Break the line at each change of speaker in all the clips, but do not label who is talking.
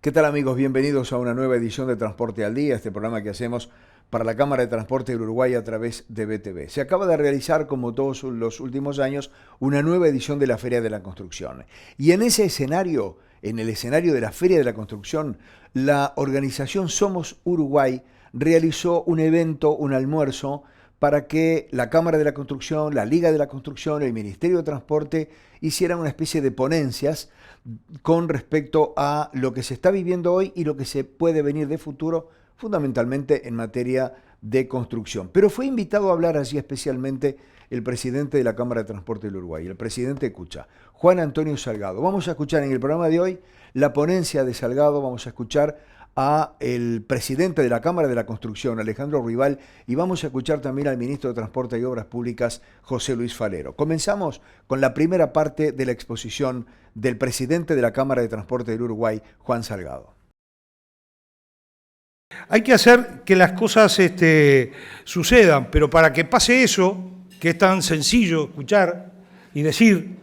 ¿Qué tal, amigos? Bienvenidos a una nueva edición de Transporte al Día, este programa que hacemos para la Cámara de Transporte del Uruguay a través de BTV. Se acaba de realizar, como todos los últimos años, una nueva edición de la Feria de la Construcción. Y en ese escenario, en el escenario de la Feria de la Construcción, la organización Somos Uruguay realizó un evento, un almuerzo, para que la Cámara de la Construcción, la Liga de la Construcción, el Ministerio de Transporte hicieran una especie de ponencias con respecto a lo que se está viviendo hoy y lo que se puede venir de futuro, fundamentalmente en materia de construcción. Pero fue invitado a hablar allí especialmente el presidente de la Cámara de Transporte del Uruguay, el presidente de CUCHA, Juan Antonio Salgado. Vamos a escuchar en el programa de hoy la ponencia de Salgado, vamos a escuchar a el presidente de la Cámara de la Construcción, Alejandro Rival, y vamos a escuchar también al ministro de Transporte y Obras Públicas, José Luis Falero. Comenzamos con la primera parte de la exposición del presidente de la Cámara de Transporte del Uruguay, Juan Salgado.
Hay que hacer que las cosas sucedan, pero para que pase eso, que es tan sencillo escuchar y decir,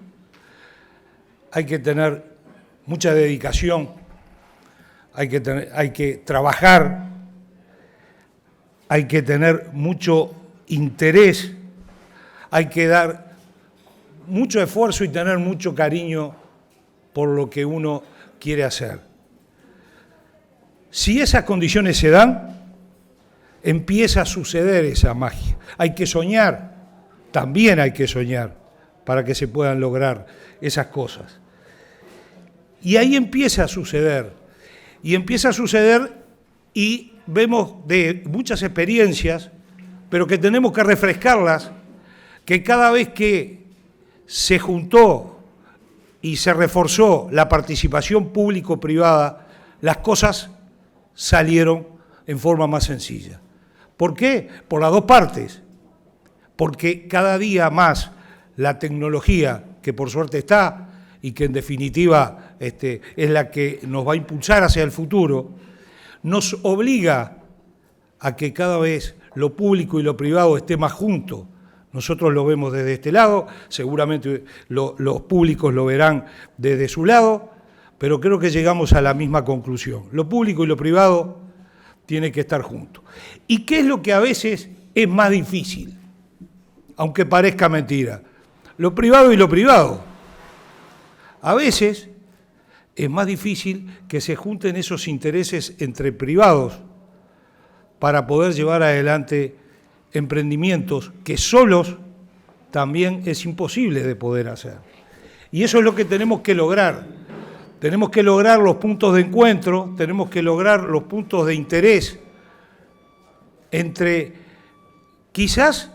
hay que tener mucha dedicación, hay que trabajar, hay que tener mucho interés, hay que dar mucho esfuerzo y tener mucho cariño por lo que uno quiere hacer. Si esas condiciones se dan, empieza a suceder esa magia. Hay que soñar, también hay que soñar para que se puedan lograr esas cosas. Y ahí empieza a suceder. Y empieza a suceder y vemos de muchas experiencias, pero que tenemos que refrescarlas, que cada vez que se juntó y se reforzó la participación público-privada, las cosas salieron en forma más sencilla. ¿Por qué? Por las dos partes. Porque cada día más la tecnología, que por suerte está, y que en definitiva es la que nos va a impulsar hacia el futuro, nos obliga a que cada vez lo público y lo privado esté más juntos. Nosotros lo vemos desde este lado, seguramente los públicos lo verán desde su lado, pero creo que llegamos a la misma conclusión. Lo público y lo privado tienen que estar juntos. ¿Y qué es lo que a veces es más difícil? Aunque parezca mentira. Lo privado y lo privado. A veces es más difícil que se junten esos intereses entre privados para poder llevar adelante emprendimientos que solos también es imposible de poder hacer. Y eso es lo que tenemos que lograr. Tenemos que lograr los puntos de encuentro, tenemos que lograr los puntos de interés entre quizás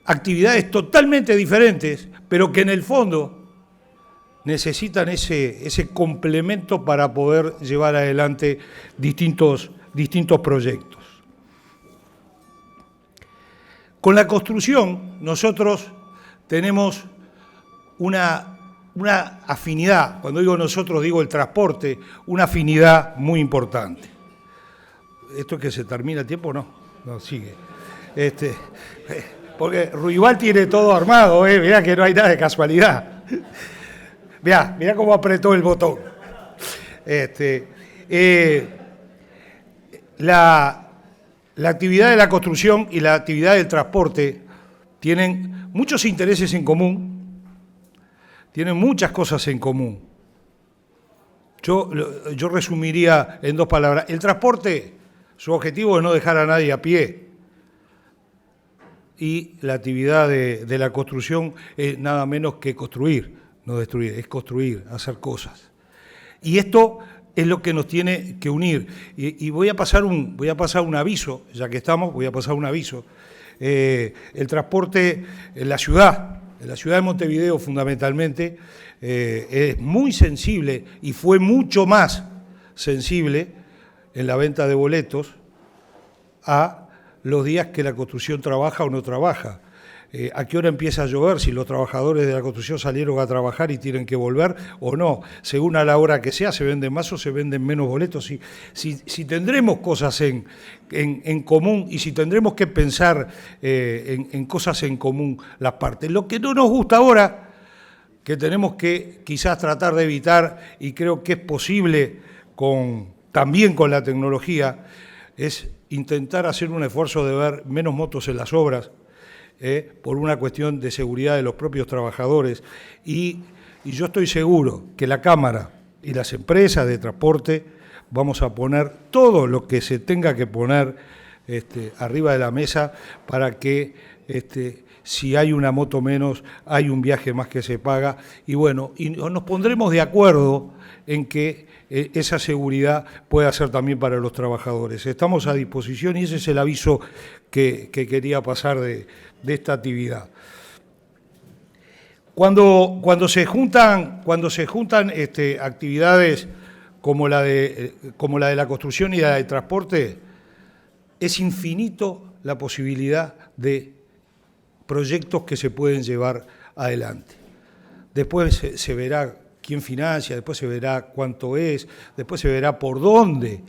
actividades totalmente diferentes, pero que en el fondo necesitan ese complemento para poder llevar adelante distintos proyectos. Con la construcción nosotros tenemos una afinidad, cuando digo nosotros digo el transporte, una afinidad muy importante. ¿Esto es que se termina el tiempo o no? No, sigue. Porque Ruibal tiene todo armado, mirá que no hay nada de casualidad. Mirá cómo apretó el botón. La actividad de la construcción y la actividad del transporte tienen muchos intereses en común, tienen muchas cosas en común. Yo resumiría en dos palabras. El transporte, su objetivo es no dejar a nadie a pie. Y la actividad de la construcción es nada menos que construir. No destruir, es construir, hacer cosas. Y esto es lo que nos tiene que unir. Y voy a pasar un aviso, ya que estamos, voy a pasar un aviso. El transporte en la ciudad de Montevideo fundamentalmente, es muy sensible y fue mucho más sensible en la venta de boletos a los días que la construcción trabaja o no trabaja. ¿A qué hora empieza a llover? Si los trabajadores de la construcción salieron a trabajar y tienen que volver o no. Según a la hora que sea, se venden más o se venden menos boletos. Si tendremos cosas en común y si tendremos que pensar en cosas en común las partes. Lo que no nos gusta ahora, que tenemos que quizás tratar de evitar, y creo que es posible también con la tecnología, es intentar hacer un esfuerzo de ver menos motos en las obras, por una cuestión de seguridad de los propios trabajadores. Y yo estoy seguro que la Cámara y las empresas de transporte vamos a poner todo lo que se tenga que poner arriba de la mesa para que si hay una moto menos, hay un viaje más que se paga. Y bueno, y nos pondremos de acuerdo en que esa seguridad pueda ser también para los trabajadores. Estamos a disposición y ese es el aviso que quería pasar de esta actividad. Cuando se juntan actividades como la de la construcción y la de transporte, es infinito la posibilidad de proyectos que se pueden llevar adelante. Después se verá quién financia, después se verá cuánto es, después se verá por dónde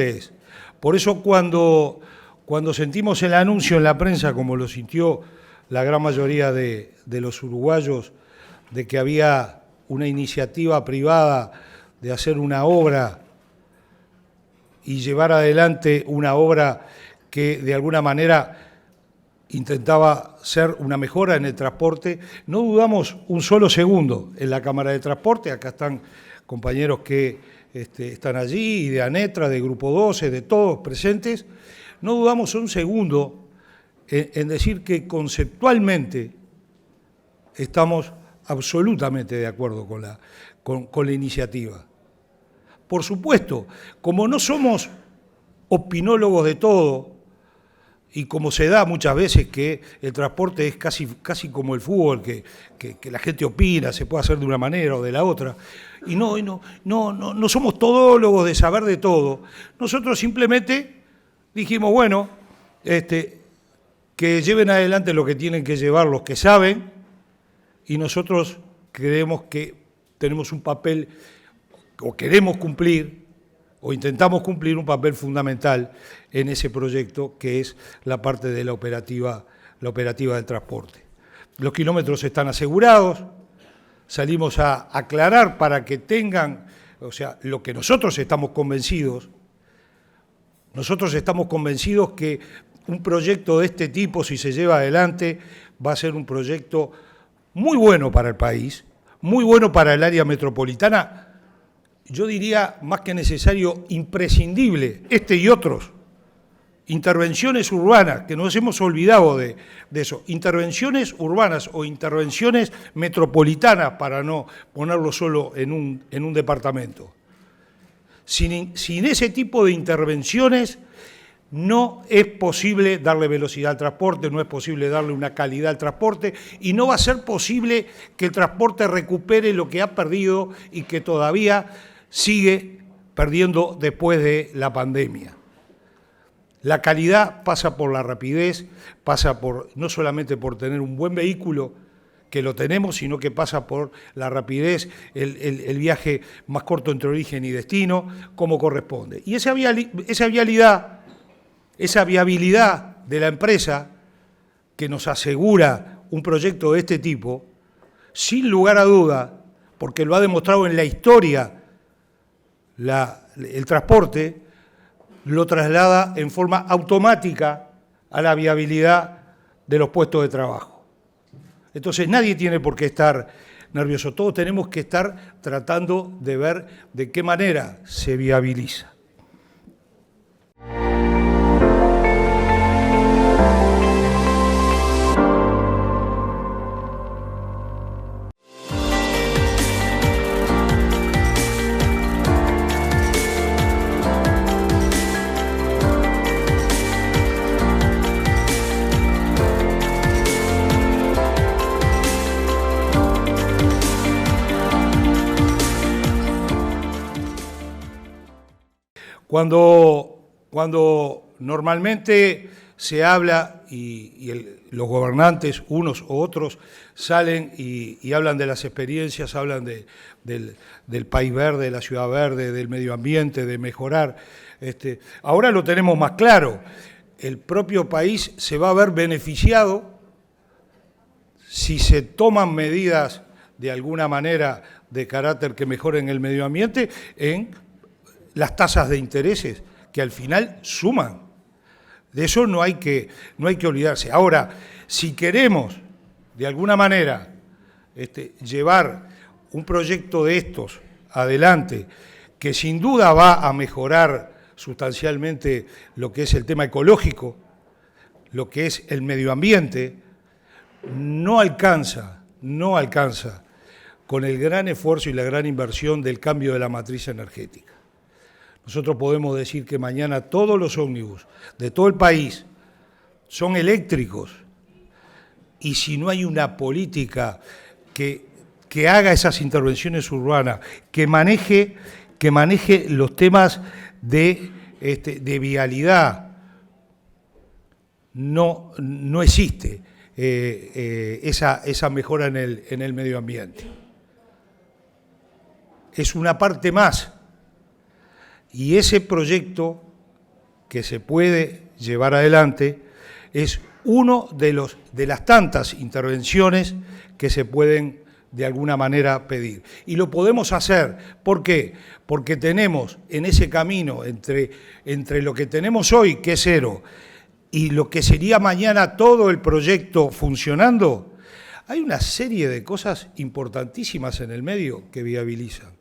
es. Por eso cuando sentimos el anuncio en la prensa, como lo sintió la gran mayoría de los uruguayos, de que había una iniciativa privada de hacer una obra y llevar adelante una obra que de alguna manera intentaba ser una mejora en el transporte, no dudamos un solo segundo en la Cámara de Transporte. Acá están compañeros que están allí, y de ANETRA, de Grupo 12, de todos presentes. No dudamos un segundo en decir que conceptualmente estamos absolutamente de acuerdo con la iniciativa. Por supuesto, como no somos opinólogos de todo, y como se da muchas veces que el transporte es casi como el fútbol, que la gente opina, se puede hacer de una manera o de la otra, y no somos todólogos de saber de todo. Nosotros simplemente dijimos, bueno, que lleven adelante lo que tienen que llevar los que saben, y nosotros creemos que tenemos un papel, o queremos cumplir, o intentamos cumplir un papel fundamental en ese proyecto, que es la parte de la operativa del transporte. Los kilómetros están asegurados, salimos a aclarar para que tengan, o sea, lo que nosotros estamos convencidos que un proyecto de este tipo, si se lleva adelante, va a ser un proyecto muy bueno para el país, muy bueno para el área metropolitana. Yo diría, más que necesario, imprescindible, y otros, intervenciones urbanas, que nos hemos olvidado de eso, intervenciones urbanas o intervenciones metropolitanas, para no ponerlo solo en un departamento. Sin ese tipo de intervenciones no es posible darle velocidad al transporte, no es posible darle una calidad al transporte, y no va a ser posible que el transporte recupere lo que ha perdido y que todavía sigue perdiendo después de la pandemia. La calidad pasa por la rapidez, pasa no solamente por tener un buen vehículo, que lo tenemos, sino que pasa por la rapidez, el viaje más corto entre origen y destino, como corresponde. Y esa viabilidad de la empresa que nos asegura un proyecto de este tipo, sin lugar a duda, porque lo ha demostrado en la historia, el transporte lo traslada en forma automática a la viabilidad de los puestos de trabajo. Entonces nadie tiene por qué estar nervioso, todos tenemos que estar tratando de ver de qué manera se viabiliza. Cuando normalmente se habla y los gobernantes, unos u otros, salen y hablan de las experiencias, hablan del país verde, de la ciudad verde, del medio ambiente, de mejorar. Ahora lo tenemos más claro. El propio país se va a ver beneficiado si se toman medidas de alguna manera de carácter que mejoren el medio ambiente en las tasas de intereses, que al final suman. De eso no hay que olvidarse. Ahora, si queremos, de alguna manera, llevar un proyecto de estos adelante, que sin duda va a mejorar sustancialmente lo que es el tema ecológico, lo que es el medio ambiente, no alcanza con el gran esfuerzo y la gran inversión del cambio de la matriz energética. Nosotros podemos decir que mañana todos los ómnibus de todo el país son eléctricos, y si no hay una política que haga esas intervenciones urbanas, que maneje los temas de vialidad, no existe esa mejora en el medio ambiente. Es una parte más. Y ese proyecto que se puede llevar adelante es uno de las tantas intervenciones que se pueden de alguna manera pedir. Y lo podemos hacer. ¿Por qué? Porque tenemos en ese camino entre lo que tenemos hoy, que es cero, y lo que sería mañana todo el proyecto funcionando, hay una serie de cosas importantísimas en el medio que viabilizan.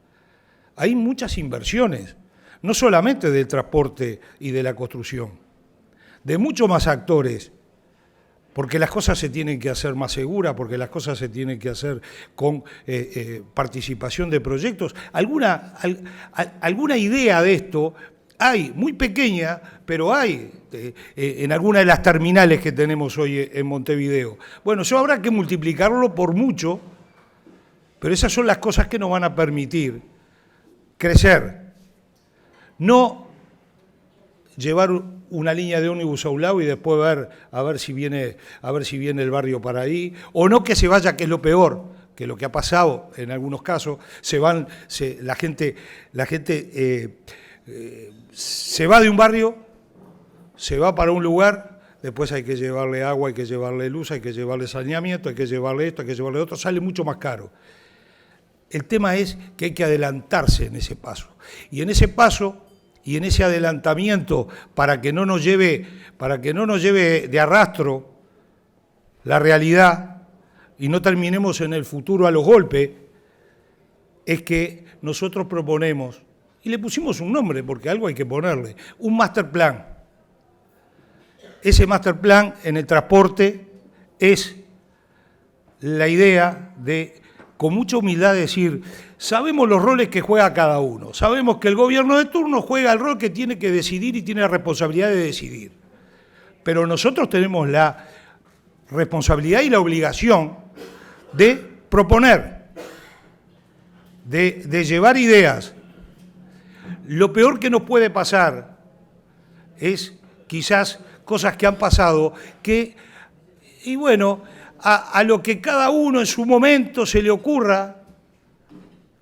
Hay muchas inversiones, no solamente del transporte y de la construcción, de muchos más actores, porque las cosas se tienen que hacer más seguras, porque las cosas se tienen que hacer con participación de proyectos. Alguna idea de esto hay, muy pequeña, pero hay en alguna de las terminales que tenemos hoy en Montevideo. Bueno, eso habrá que multiplicarlo por mucho, pero esas son las cosas que nos van a permitir crecer. No llevar una línea de ómnibus a un lado y después a ver si viene el barrio para ahí, o no que se vaya, que es lo peor, que lo que ha pasado en algunos casos, la gente se va de un barrio, se va para un lugar, después hay que llevarle agua, hay que llevarle luz, hay que llevarle saneamiento, hay que llevarle esto, hay que llevarle otro, sale mucho más caro. El tema es que hay que adelantarse en ese paso. Y en ese paso y en ese adelantamiento, para que no nos lleve de arrastro la realidad y no terminemos en el futuro a los golpes, es que nosotros proponemos, y le pusimos un nombre porque algo hay que ponerle, un master plan. Ese master plan en el transporte es la idea de, con mucha humildad, decir, sabemos los roles que juega cada uno, sabemos que el gobierno de turno juega el rol que tiene que decidir y tiene la responsabilidad de decidir, pero nosotros tenemos la responsabilidad y la obligación de proponer, de llevar ideas. Lo peor que nos puede pasar es quizás cosas que han pasado y bueno, a lo que cada uno en su momento se le ocurra,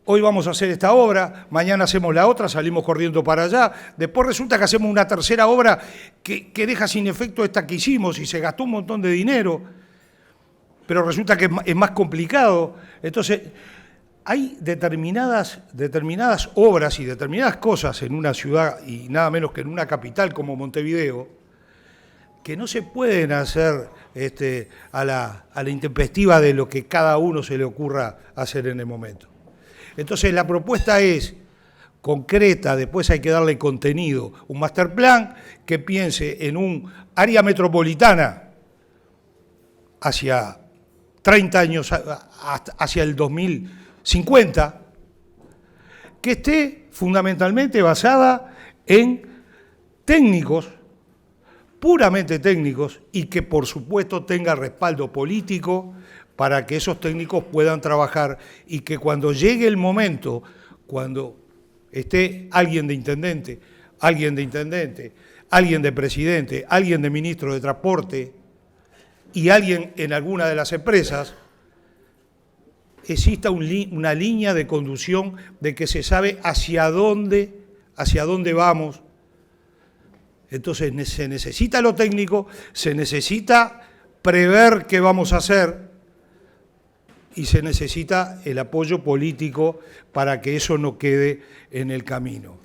hoy vamos a hacer esta obra, mañana hacemos la otra, salimos corriendo para allá, después resulta que hacemos una tercera obra que deja sin efecto esta que hicimos y se gastó un montón de dinero, pero resulta que es más complicado. Entonces, hay determinadas obras y determinadas cosas en una ciudad, y nada menos que en una capital como Montevideo, que no se pueden hacer a la intempestiva de lo que cada uno se le ocurra hacer en el momento. Entonces la propuesta es concreta, después hay que darle contenido, un master plan que piense en un área metropolitana hacia 30 años, hacia el 2050, que esté fundamentalmente basada en técnicos, puramente técnicos, y que por supuesto tenga respaldo político para que esos técnicos puedan trabajar y que cuando llegue el momento, cuando esté alguien de intendente, alguien de presidente, alguien de ministro de transporte y alguien en alguna de las empresas, exista una línea de conducción de que se sabe hacia dónde vamos. Entonces se necesita lo técnico, se necesita prever qué vamos a hacer y se necesita el apoyo político para que eso no quede en el camino.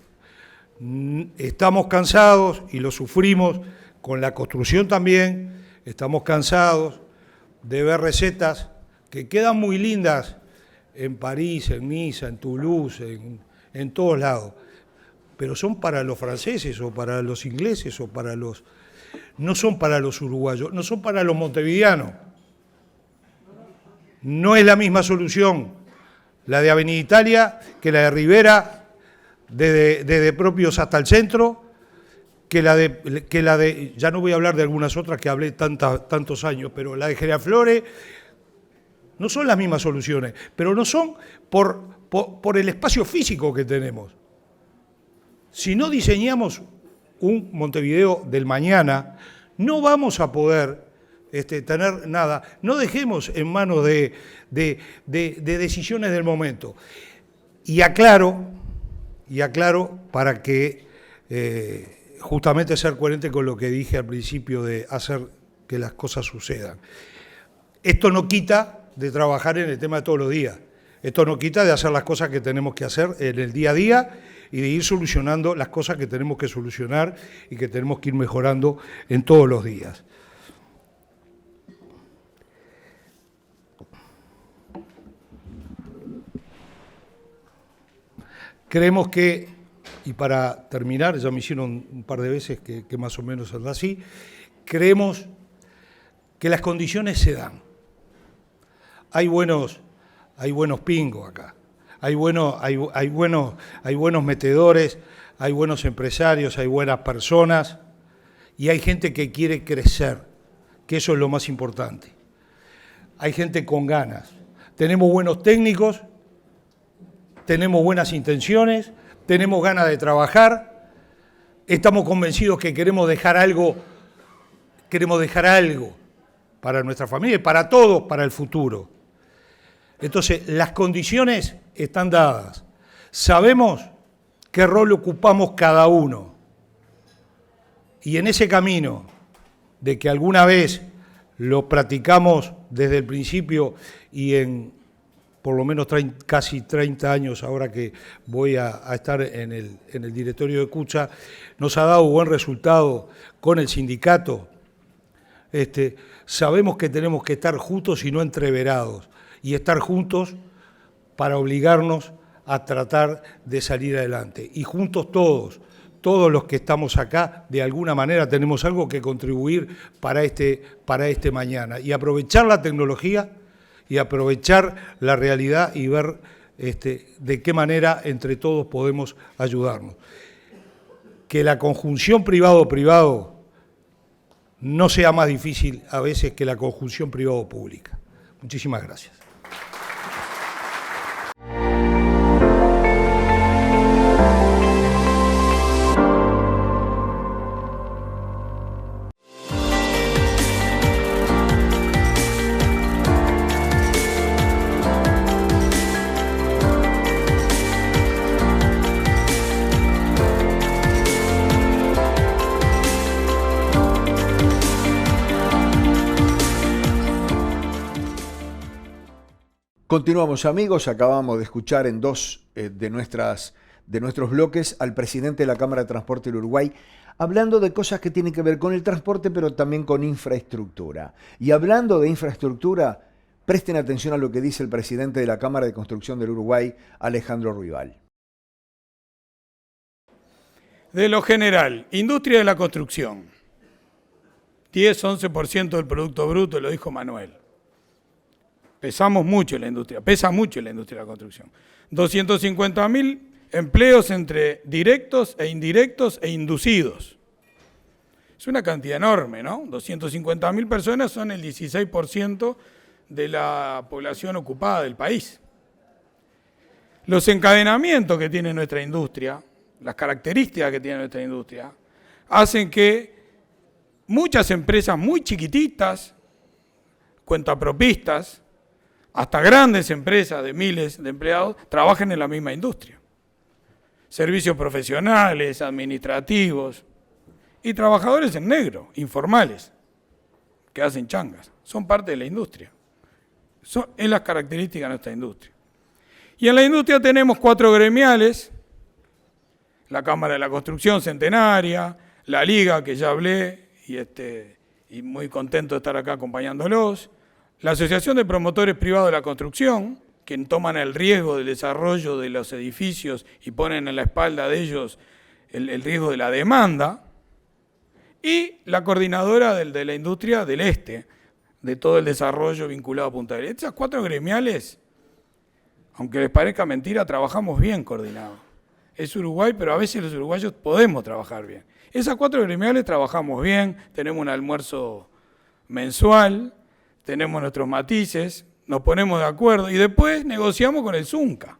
Estamos cansados y lo sufrimos con la construcción también. Estamos cansados de ver recetas que quedan muy lindas en París, en Niza, en Toulouse, en todos lados, pero son para los franceses o para los ingleses o para los... no son para los uruguayos, no son para los montevideanos. No es la misma solución la de Avenida Italia que la de Rivera, desde Propios hasta el centro, que la de, ya no voy a hablar de algunas otras que hablé tantos años, pero la de General Flores. No son las mismas soluciones, pero no son por el espacio físico que tenemos. Si no diseñamos un Montevideo del mañana, no vamos a poder tener nada. No dejemos en manos de decisiones del momento. Y aclaro para que justamente ser coherente con lo que dije al principio de hacer que las cosas sucedan. Esto no quita de trabajar en el tema de todos los días. Esto no quita de hacer las cosas que tenemos que hacer en el día a día y de ir solucionando las cosas que tenemos que solucionar y que tenemos que ir mejorando en todos los días. Creemos que, y para terminar, ya me hicieron un par de veces que más o menos anda así, creemos que las condiciones se dan. Hay buenos pingos acá, hay buenos metedores, hay buenos empresarios, hay buenas personas y hay gente que quiere crecer, que eso es lo más importante. Hay gente con ganas. Tenemos buenos técnicos, tenemos buenas intenciones, tenemos ganas de trabajar, estamos convencidos que queremos dejar algo para nuestra familia y para todos, para el futuro. Entonces, las condiciones están dadas. Sabemos qué rol ocupamos cada uno. Y en ese camino de que alguna vez lo practicamos desde el principio y en por lo menos casi 30 años, ahora que voy a estar en el directorio de Cucha, nos ha dado buen resultado con el sindicato. Sabemos que tenemos que estar juntos y no entreverados, y estar juntos para obligarnos a tratar de salir adelante. Y juntos todos los que estamos acá, de alguna manera tenemos algo que contribuir para este mañana. Y aprovechar la tecnología y aprovechar la realidad y ver de qué manera entre todos podemos ayudarnos. Que la conjunción privado-privado no sea más difícil a veces que la conjunción privado-pública. Muchísimas gracias.
Continuamos, amigos. Acabamos de escuchar en dos de nuestros bloques al presidente de la Cámara de Transporte del Uruguay hablando de cosas que tienen que ver con el transporte, pero también con infraestructura. Y hablando de infraestructura, presten atención a lo que dice el presidente de la Cámara de Construcción del Uruguay, Alejandro Ruibal.
De lo general, industria de la construcción, 10-11% del Producto Bruto, lo dijo Manuel. Pesamos mucho la industria, pesa mucho la industria de la construcción. 250.000 empleos entre directos e indirectos e inducidos. Es una cantidad enorme, ¿no? 250.000 personas son el 16% de la población ocupada del país. Los encadenamientos que tiene nuestra industria, las características que tiene nuestra industria, hacen que muchas empresas muy chiquititas, cuentapropistas, hasta grandes empresas de miles de empleados, trabajan en la misma industria. Servicios profesionales, administrativos y trabajadores en negro, informales, que hacen changas, son parte de la industria. Es las características de nuestra industria. Y en la industria tenemos 4 gremiales la Cámara de la Construcción Centenaria, la Liga, que ya hablé, y muy contento de estar acá acompañándolos, la Asociación de Promotores Privados de la Construcción, que toman el riesgo del desarrollo de los edificios y ponen en la espalda de ellos el riesgo de la demanda, y la coordinadora de la industria del este, de todo el desarrollo vinculado a Punta del Este. Esas 4 gremiales, aunque les parezca mentira, trabajamos bien coordinados. Es Uruguay, pero a veces los uruguayos podemos trabajar bien. Esas 4 gremiales trabajamos bien, tenemos un almuerzo mensual, tenemos nuestros matices, nos ponemos de acuerdo y después negociamos con el Zunca,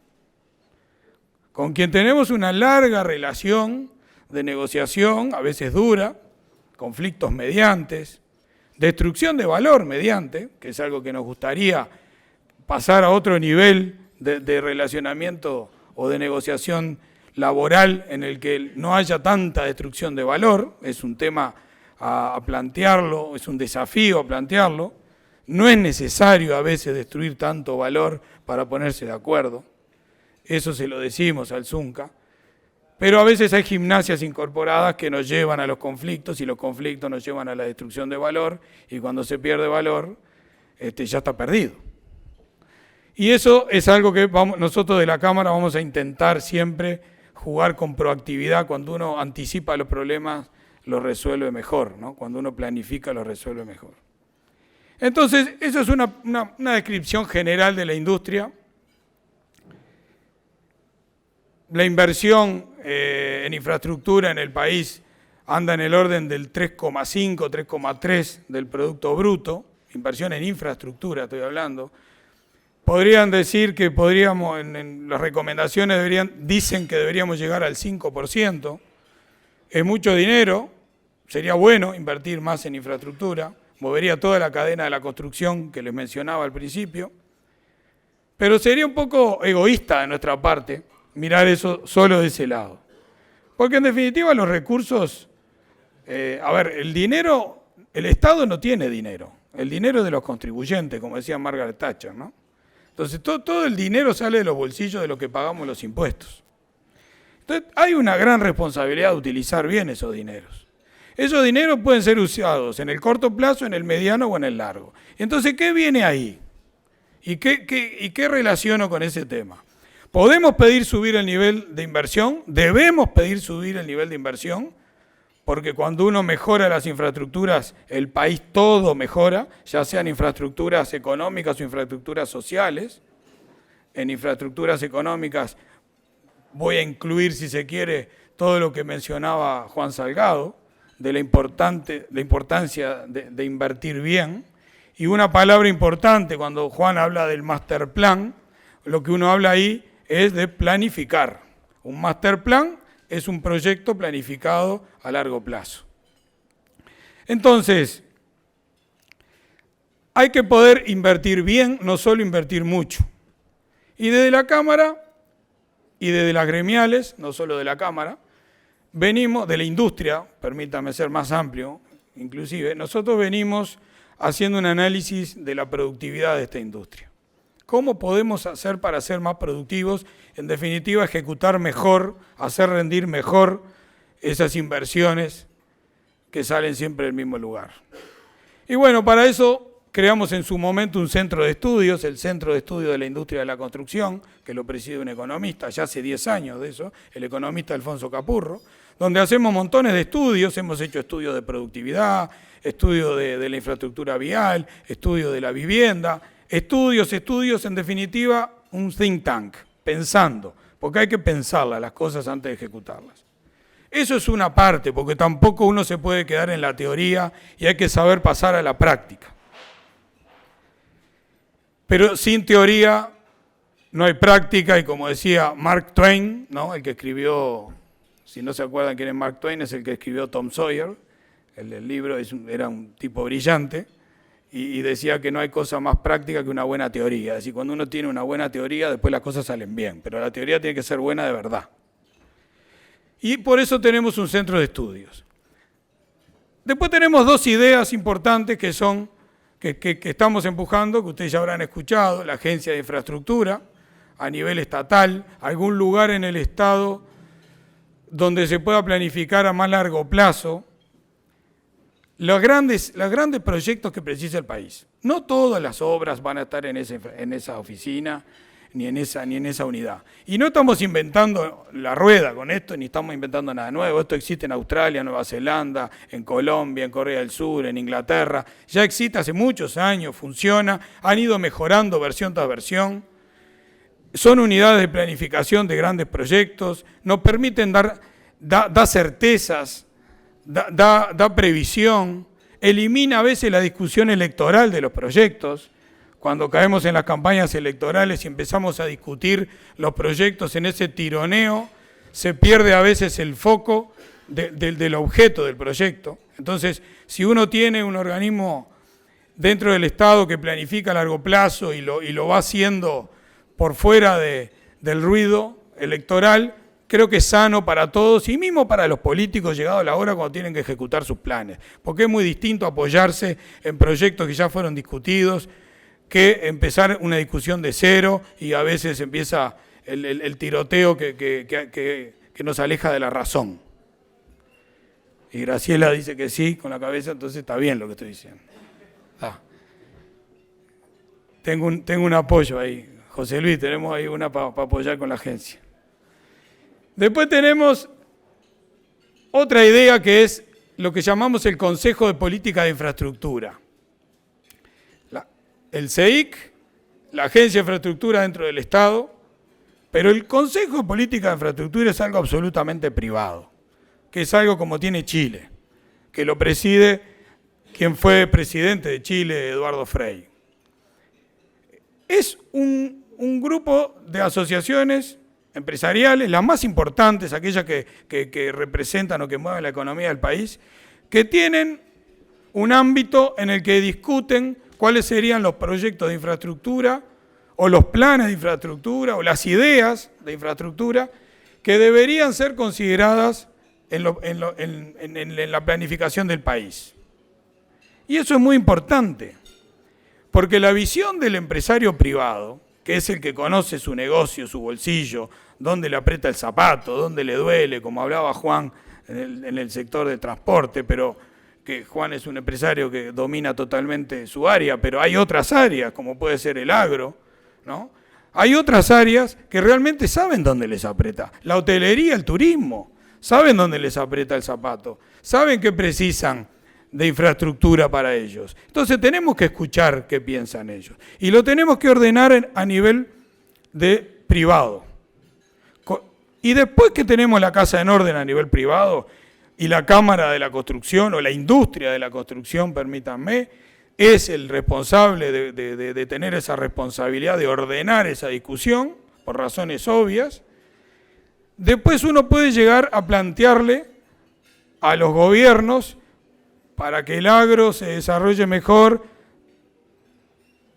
con quien tenemos una larga relación de negociación, a veces dura, conflictos mediantes, destrucción de valor mediante, que es algo que nos gustaría pasar a otro nivel de relacionamiento o de negociación laboral en el que no haya tanta destrucción de valor. Es un tema a plantearlo, es un desafío a plantearlo. No es necesario a veces destruir tanto valor para ponerse de acuerdo. Eso se lo decimos al Zunca. Pero a veces hay gimnasias incorporadas que nos llevan a los conflictos y los conflictos nos llevan a la destrucción de valor y cuando se pierde valor ya está perdido. Y eso es algo que nosotros de la Cámara vamos a intentar siempre jugar con proactividad. Cuando uno anticipa los problemas, los resuelve mejor, ¿no? Cuando uno planifica, los resuelve mejor. Entonces, eso es una descripción general de la industria. La inversión en infraestructura en el país anda en el orden del 3,5, 3,3 del Producto Bruto, inversión en infraestructura estoy hablando. Podrían decir que en las recomendaciones dicen que deberíamos llegar al 5%. Es mucho dinero, sería bueno invertir más en infraestructura, movería toda la cadena de la construcción que les mencionaba al principio, pero sería un poco egoísta de nuestra parte mirar eso solo de ese lado. Porque en definitiva los recursos, el dinero, el Estado no tiene dinero, el dinero es de los contribuyentes, como decía Margaret Thatcher, ¿no? Entonces todo el dinero sale de los bolsillos de los que pagamos los impuestos. Entonces hay una gran responsabilidad de utilizar bien esos dineros. Esos dineros pueden ser usados en el corto plazo, en el mediano o en el largo. Entonces, ¿qué viene ahí? ¿Y qué relaciono con ese tema? ¿Podemos pedir subir el nivel de inversión? ¿Debemos pedir subir el nivel de inversión? Porque cuando uno mejora las infraestructuras, el país todo mejora, ya sean infraestructuras económicas o infraestructuras sociales. En infraestructuras económicas voy a incluir, si se quiere, todo lo que mencionaba Juan Salgado, de la importancia de invertir bien. Y una palabra importante, cuando Juan habla del master plan, lo que uno habla ahí es de planificar. Un master plan es un proyecto planificado a largo plazo. Entonces, hay que poder invertir bien, no solo invertir mucho. Y desde la Cámara y desde las gremiales, no solo de la Cámara, venimos de la industria, permítame ser más amplio, inclusive, nosotros venimos haciendo un análisis de la productividad de esta industria. ¿Cómo podemos hacer para ser más productivos? En definitiva, ejecutar mejor, hacer rendir mejor esas inversiones que salen siempre del mismo lugar. Y bueno, para eso creamos en su momento un centro de estudios, el Centro de Estudios de la Industria de la Construcción, que lo preside un economista, ya hace 10 años de eso, el economista Alfonso Capurro, donde hacemos montones de estudios, hemos hecho estudios de productividad, estudios de la infraestructura vial, estudios de la vivienda, estudios, en definitiva, un think tank, pensando, porque hay que pensarlas las cosas antes de ejecutarlas. Eso es una parte, porque tampoco uno se puede quedar en la teoría y hay que saber pasar a la práctica. Pero sin teoría no hay práctica y como decía Mark Twain, ¿no? El que escribió, si no se acuerdan quién es Mark Twain, es el que escribió Tom Sawyer, el libro era un tipo brillante, y decía que no hay cosa más práctica que una buena teoría. Es decir, cuando uno tiene una buena teoría, después las cosas salen bien, pero la teoría tiene que ser buena de verdad. Y por eso tenemos un centro de estudios. Después tenemos 2 ideas importantes que son, que estamos empujando, que ustedes ya habrán escuchado, la Agencia de Infraestructura, a nivel estatal, algún lugar en el Estado donde se pueda planificar a más largo plazo los grandes proyectos que precisa el país. No todas las obras van a estar en esa oficina, ni en esa unidad. Y no estamos inventando la rueda con esto, ni estamos inventando nada nuevo. Esto existe en Australia, Nueva Zelanda, en Colombia, en Corea del Sur, en Inglaterra. Ya existe hace muchos años, funciona, han ido mejorando versión tras versión. Son unidades de planificación de grandes proyectos, nos permiten dar certezas, da previsión, elimina a veces la discusión electoral de los proyectos. Cuando caemos en las campañas electorales y empezamos a discutir los proyectos en ese tironeo, se pierde a veces el foco del objeto del proyecto. Entonces, si uno tiene un organismo dentro del Estado que planifica a largo plazo y lo va haciendo por fuera del ruido electoral, creo que es sano para todos y mismo para los políticos llegado la hora cuando tienen que ejecutar sus planes. Porque es muy distinto apoyarse en proyectos que ya fueron discutidos que empezar una discusión de cero y a veces empieza el tiroteo que nos aleja de la razón. Y Graciela dice que sí con la cabeza, entonces está bien lo que estoy diciendo. Tengo un apoyo ahí. José Luis, tenemos ahí una para apoyar con la agencia. Después tenemos otra idea que es lo que llamamos el Consejo de Política de Infraestructura. El CEIC, la Agencia de Infraestructura dentro del Estado, pero el Consejo de Política de Infraestructura es algo absolutamente privado, que es algo como tiene Chile, que lo preside quien fue presidente de Chile, Eduardo Frei. Es un grupo de asociaciones empresariales, las más importantes, aquellas que representan o que mueven la economía del país, que tienen un ámbito en el que discuten cuáles serían los proyectos de infraestructura o los planes de infraestructura o las ideas de infraestructura que deberían ser consideradas en la planificación del país. Y eso es muy importante, porque la visión del empresario privado, que es el que conoce su negocio, su bolsillo, dónde le aprieta el zapato, dónde le duele, como hablaba Juan en el sector del transporte, pero que Juan es un empresario que domina totalmente su área, pero hay otras áreas, como puede ser el agro, ¿no? Hay otras áreas que realmente saben dónde les aprieta. La hotelería, el turismo, saben dónde les aprieta el zapato, saben que precisan de infraestructura para ellos. Entonces tenemos que escuchar qué piensan ellos. Y lo tenemos que ordenar a nivel de privado. Y después que tenemos la casa en orden a nivel privado, y la Cámara de la Construcción, o la industria de la construcción, permítanme, es el responsable de tener esa responsabilidad de ordenar esa discusión, por razones obvias. Después uno puede llegar a plantearle a los gobiernos, para que el agro se desarrolle mejor,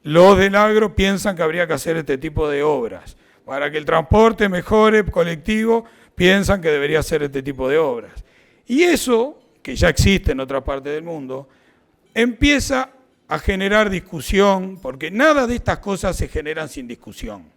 los del agro piensan que habría que hacer este tipo de obras. Para que el transporte mejore colectivo, piensan que debería hacer este tipo de obras. Y eso, que ya existe en otra parte del mundo, empieza a generar discusión, porque nada de estas cosas se generan sin discusión.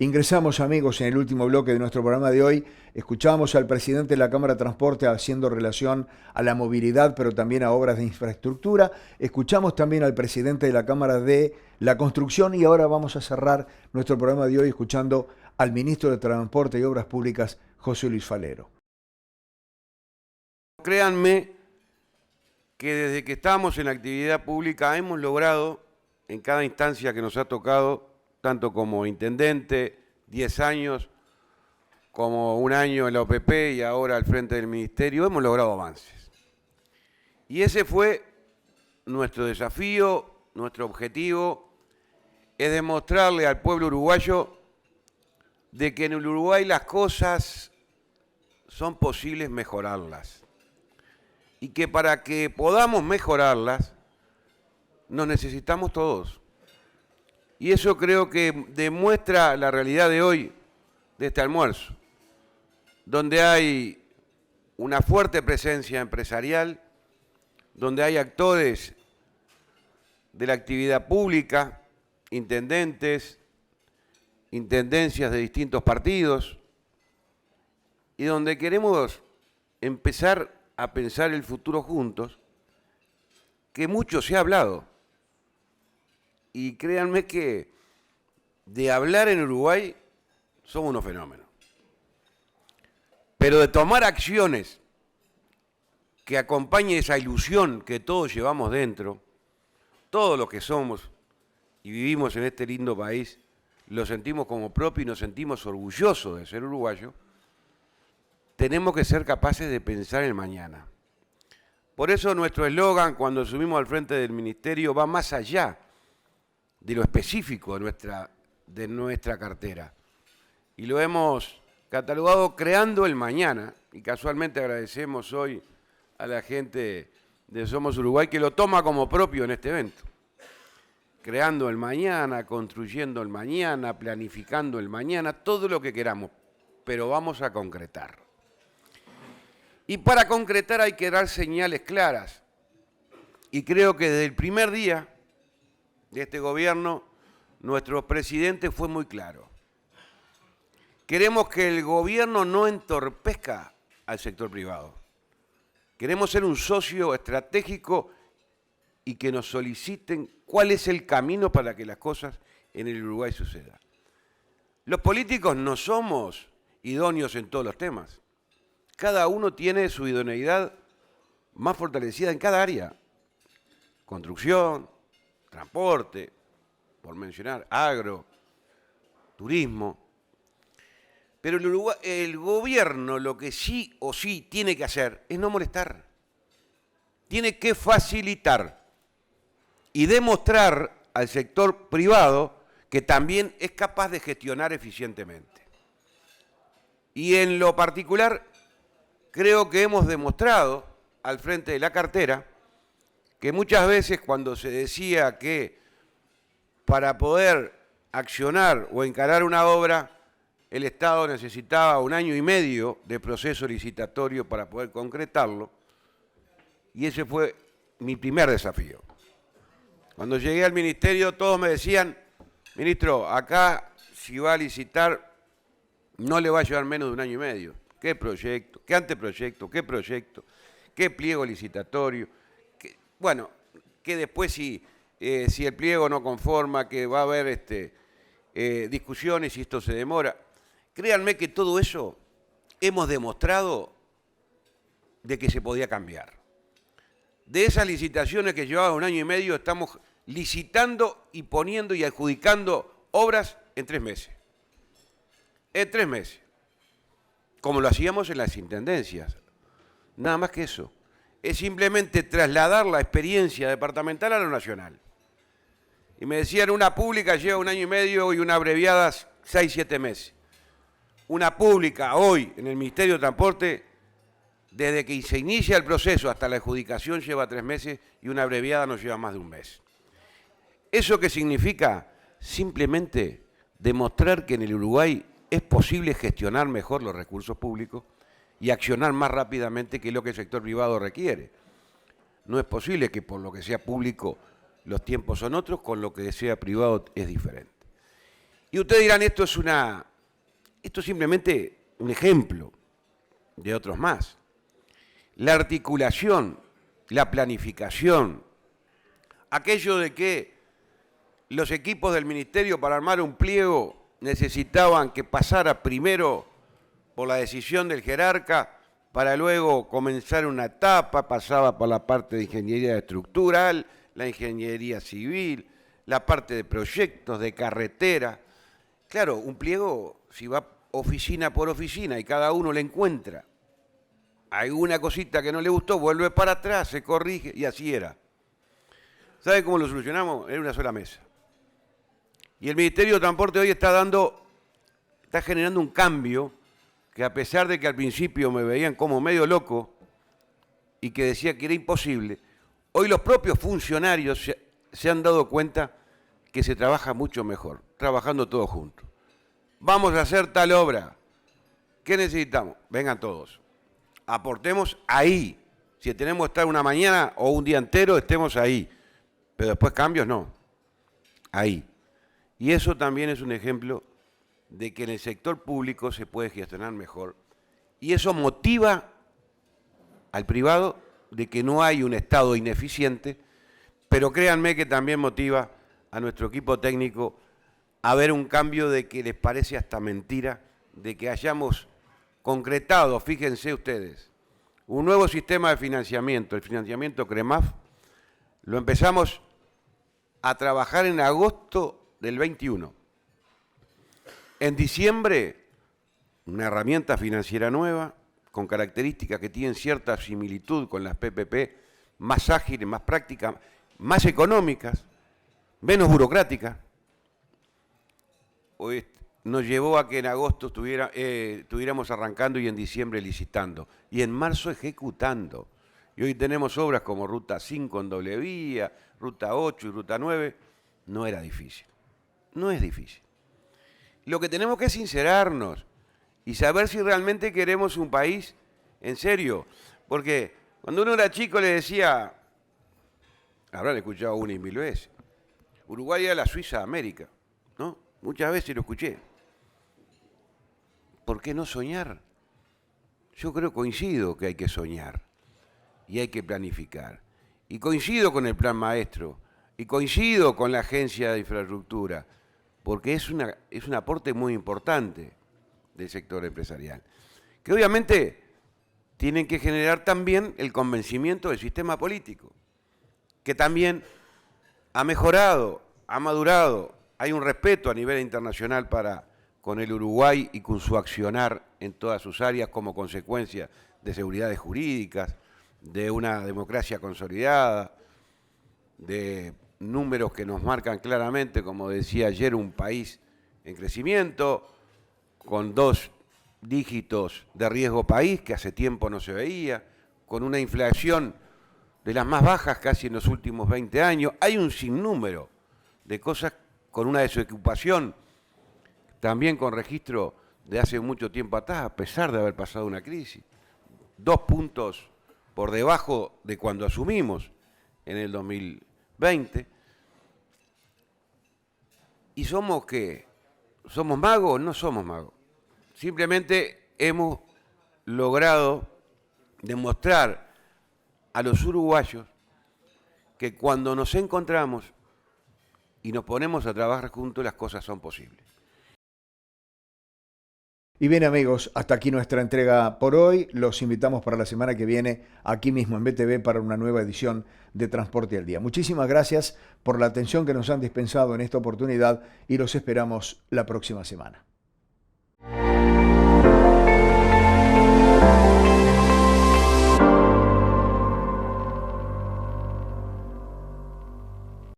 Ingresamos, amigos, en el último bloque de nuestro programa de hoy. Escuchamos al presidente de la Cámara de Transporte haciendo relación a la movilidad, pero también a obras de infraestructura. Escuchamos también al presidente de la Cámara de la Construcción y ahora vamos a cerrar nuestro programa de hoy escuchando al ministro de Transporte y Obras Públicas, José Luis Falero.
Créanme que desde que estamos en la actividad pública hemos logrado, en cada instancia que nos ha tocado, tanto como intendente, 10 años, como un año en la OPP y ahora al frente del ministerio, hemos logrado avances. Y ese fue nuestro desafío, nuestro objetivo, es demostrarle al pueblo uruguayo de que en el Uruguay las cosas son posibles mejorarlas. Y que para que podamos mejorarlas, nos necesitamos todos. Y eso creo que demuestra la realidad de hoy, de este almuerzo, donde hay una fuerte presencia empresarial, donde hay actores de la actividad pública, intendentes, intendencias de distintos partidos, y donde queremos empezar a pensar el futuro juntos, que mucho se ha hablado. Y créanme que de hablar en Uruguay somos unos fenómenos. Pero de tomar acciones que acompañe esa ilusión que todos llevamos dentro, todos los que somos y vivimos en este lindo país, lo sentimos como propio y nos sentimos orgullosos de ser uruguayos, tenemos que ser capaces de pensar en el mañana. Por eso nuestro eslogan cuando subimos al frente del ministerio va más allá de lo específico de nuestra cartera. Y lo hemos catalogado creando el mañana, y casualmente agradecemos hoy a la gente de Somos Uruguay que lo toma como propio en este evento. Creando el mañana, construyendo el mañana, planificando el mañana, todo lo que queramos, pero vamos a concretar. Y para concretar hay que dar señales claras. Y creo que desde el primer día de este gobierno, nuestro presidente fue muy claro. Queremos que el gobierno no entorpezca al sector privado. Queremos ser un socio estratégico y que nos soliciten cuál es el camino para que las cosas en el Uruguay sucedan. Los políticos no somos idóneos en todos los temas. Cada uno tiene su idoneidad más fortalecida en cada área. Construcción, transporte, por mencionar, agro, turismo. Pero el gobierno lo que sí o sí tiene que hacer es no molestar. Tiene que facilitar y demostrar al sector privado que también es capaz de gestionar eficientemente. Y en lo particular, creo que hemos demostrado al frente de la cartera que muchas veces cuando se decía que para poder accionar o encarar una obra, el Estado necesitaba 1 año y medio de proceso licitatorio para poder concretarlo, y ese fue mi primer desafío. Cuando llegué al ministerio todos me decían, ministro, acá si va a licitar no le va a llevar menos de 1 año y medio. ¿Qué proyecto? ¿Qué anteproyecto? ¿Qué proyecto? ¿Qué pliego licitatorio? Bueno, que después si el pliego no conforma, que va a haber discusiones y esto se demora. Créanme que todo eso hemos demostrado de que se podía cambiar. De esas licitaciones que llevaban 1 año y medio, estamos licitando y poniendo y adjudicando obras en 3 meses. En 3 meses. Como lo hacíamos en las intendencias. Nada más que eso. Es simplemente trasladar la experiencia departamental a lo nacional. Y me decían, una pública lleva 1 año y medio y una abreviada 6, 7 meses. Una pública hoy en el Ministerio de Transporte, desde que se inicia el proceso hasta la adjudicación lleva 3 meses y una abreviada no lleva más de 1 mes. ¿Eso qué significa? Simplemente demostrar que en el Uruguay es posible gestionar mejor los recursos públicos y accionar más rápidamente que lo que el sector privado requiere. No es posible que por lo que sea público los tiempos son otros, con lo que sea privado es diferente. Y ustedes dirán, esto es simplemente un ejemplo de otros más. La articulación, la planificación, aquello de que los equipos del ministerio para armar un pliego necesitaban que pasara primero por la decisión del jerarca para luego comenzar una etapa, pasaba por la parte de ingeniería estructural, la ingeniería civil, la parte de proyectos, de carretera. Claro, un pliego, si va oficina por oficina y cada uno le encuentra alguna cosita que no le gustó, vuelve para atrás, se corrige, y así era. ¿Sabe cómo lo solucionamos? En una sola mesa. Y el Ministerio de Transporte hoy está generando un cambio que a pesar de que al principio me veían como medio loco y que decía que era imposible, hoy los propios funcionarios se han dado cuenta que se trabaja mucho mejor, trabajando todos juntos. Vamos a hacer tal obra. ¿Qué necesitamos? Vengan todos. Aportemos ahí. Si tenemos que estar una mañana o un día entero, estemos ahí. Pero después cambios no. Ahí. Y eso también es un ejemplo de que en el sector público se puede gestionar mejor. Y eso motiva al privado de que no hay un Estado ineficiente, pero créanme que también motiva a nuestro equipo técnico a ver un cambio de que les parece hasta mentira, de que hayamos concretado, fíjense ustedes, un nuevo sistema de financiamiento, el financiamiento CREMAF, lo empezamos a trabajar en agosto del 21. En diciembre, una herramienta financiera nueva, con características que tienen cierta similitud con las PPP, más ágiles, más prácticas, más económicas, menos burocráticas. Hoy nos llevó a que en agosto estuviéramos arrancando y en diciembre licitando, y en marzo ejecutando. Y hoy tenemos obras como Ruta 5 en doble vía, Ruta 8 y Ruta 9. No era difícil, no es difícil. Lo que tenemos que es sincerarnos y saber si realmente queremos un país en serio. Porque cuando uno era chico le decía, habrán escuchado una y mil veces, Uruguay era la Suiza de América, ¿no? Muchas veces lo escuché. ¿Por qué no soñar? Yo creo, coincido que hay que soñar y hay que planificar. Y coincido con el Plan Maestro y coincido con la Agencia de Infraestructura, porque es un aporte muy importante del sector empresarial, que obviamente tienen que generar también el convencimiento del sistema político, que también ha mejorado, ha madurado, hay un respeto a nivel internacional con el Uruguay y con su accionar en todas sus áreas como consecuencia de seguridades jurídicas, de una democracia consolidada, de números que nos marcan claramente, como decía ayer, un país en crecimiento, con 2 dígitos de riesgo país, que hace tiempo no se veía, con una inflación de las más bajas casi en los últimos 20 años. Hay un sinnúmero de cosas, con una desocupación, también con registro de hace mucho tiempo atrás, a pesar de haber pasado una crisis. 2 puntos por debajo de cuando asumimos en el 2020. ¿Y somos qué? ¿Somos magos? No somos magos. Simplemente hemos logrado demostrar a los uruguayos que cuando nos encontramos y nos ponemos a trabajar juntos, las cosas son posibles.
Y bien amigos, hasta aquí nuestra entrega por hoy. Los invitamos para la semana que viene aquí mismo en BTV para una nueva edición de Transporte al Día. Muchísimas gracias por la atención que nos han dispensado en esta oportunidad y los esperamos la próxima semana.